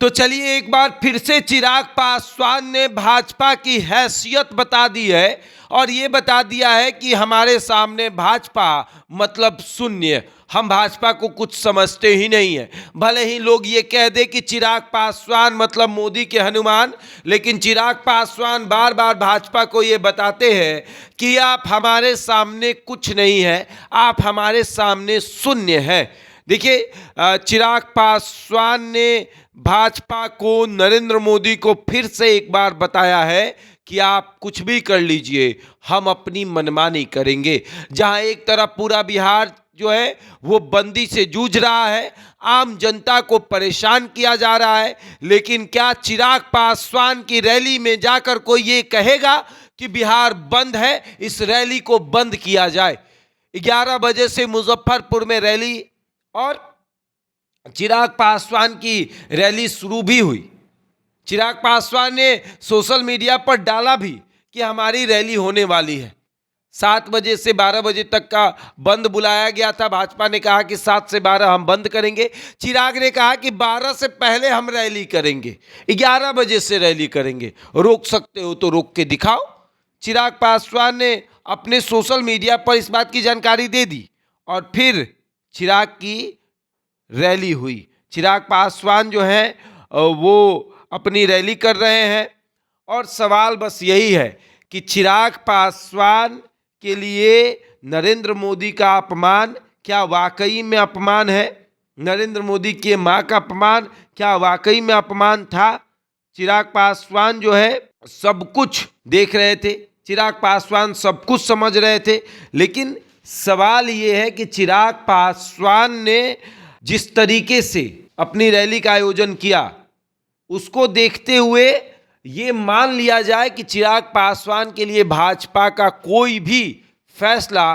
तो चलिए एक बार फिर से चिराग पासवान ने भाजपा की हैसियत बता दी है और ये बता दिया है कि हमारे सामने भाजपा मतलब शून्य, हम भाजपा को कुछ समझते ही नहीं है। भले ही लोग ये कह दे कि चिराग पासवान मतलब मोदी के हनुमान, लेकिन चिराग पासवान बार बार भाजपा को ये बताते हैं कि आप हमारे सामने कुछ नहीं है, आप हमारे सामने शून्य है। देखिए, चिराग पासवान ने भाजपा को, नरेंद्र मोदी को फिर से एक बार बताया है कि आप कुछ भी कर लीजिए, हम अपनी मनमानी करेंगे। जहां एक तरफ पूरा बिहार जो है वो बंदी से जूझ रहा है, आम जनता को परेशान किया जा रहा है, लेकिन क्या चिराग पासवान की रैली में जाकर कोई ये कहेगा कि बिहार बंद है, इस रैली को बंद किया जाए। 11 बजे से मुजफ्फरपुर में रैली और चिराग पासवान की रैली शुरू भी हुई। चिराग पासवान ने सोशल मीडिया पर डाला भी कि हमारी रैली होने वाली है। 7 बजे से 12 बजे तक का बंद बुलाया गया था। भाजपा ने कहा कि 7 से 12 हम बंद करेंगे। चिराग ने कहा कि 12 से पहले हम रैली करेंगे, 11 बजे से रैली करेंगे। रोक सकते हो तो रोक के दिखाओ। चिराग पासवान ने अपने सोशल मीडिया पर इस बात की जानकारी दे दी और फिर चिराग की रैली हुई। चिराग पासवान जो है वो अपनी रैली कर रहे हैं और सवाल बस यही है कि चिराग पासवान के लिए नरेंद्र मोदी का अपमान क्या वाकई में अपमान है? नरेंद्र मोदी की मां का अपमान क्या वाकई में अपमान था? चिराग पासवान जो है सब कुछ देख रहे थे, चिराग पासवान सब कुछ समझ रहे थे, लेकिन सवाल ये है कि चिराग पासवान ने जिस तरीके से अपनी रैली का आयोजन किया, उसको देखते हुए ये मान लिया जाए कि चिराग पासवान के लिए भाजपा का कोई भी फैसला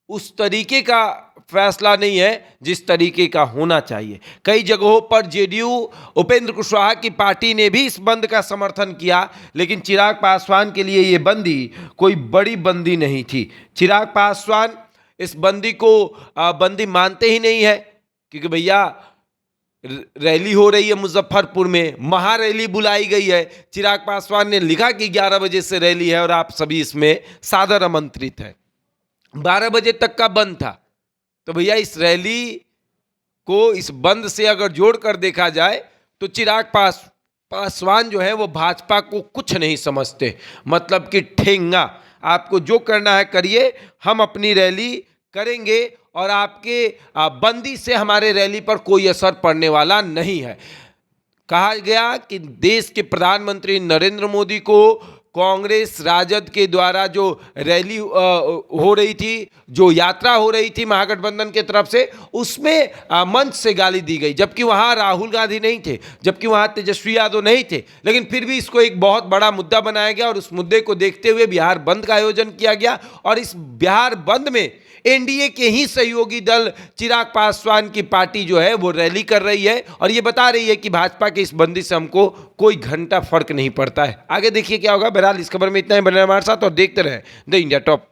उस तरीके का फैसला नहीं है जिस तरीके का होना चाहिए। कई जगहों पर जेडीयू, उपेंद्र कुशवाहा की पार्टी ने भी इस बंद का समर्थन किया, लेकिन चिराग पासवान के लिए ये बंदी कोई बड़ी बंदी नहीं थी। चिराग पासवान इस बंदी को बंदी मानते ही नहीं है, क्योंकि भैया रैली हो रही है मुजफ्फरपुर में, महारैली बुलाई गई है। चिराग पासवान ने लिखा कि 11 बजे से रैली है और आप सभी इसमें सादर आमंत्रित हैं। 12 बजे तक का बंद था, तो भैया इस रैली को इस बंद से अगर जोड़कर देखा जाए तो चिराग पासवान जो है वो भाजपा को कुछ नहीं समझते। मतलब कि ठेंगा, आपको जो करना है करिए, हम अपनी रैली करेंगे और आपके बंदी से हमारे रैली पर कोई असर पड़ने वाला नहीं है। कहा गया कि देश के प्रधानमंत्री नरेंद्र मोदी को कांग्रेस राजद के द्वारा जो रैली हो रही थी, जो यात्रा हो रही थी महागठबंधन के तरफ से, उसमें मंच से गाली दी गई, जबकि वहां राहुल गांधी नहीं थे, जबकि वहां तेजस्वी यादव नहीं थे, लेकिन फिर भी इसको एक बहुत बड़ा मुद्दा बनाया गया और उस मुद्दे को देखते हुए बिहार बंद का आयोजन किया गया। और इस बिहार बंद में एनडीए के ही सहयोगी दल चिराग पासवान की पार्टी जो है वो रैली कर रही है और ये बता रही है कि भाजपा के इस बंदी से हमको कोई घंटा फर्क नहीं पड़ता है। आगे देखिए क्या होगा। बहरहाल इस खबर में इतना ही। बने हमारे साथ और देखते रहें द इंडिया टॉप।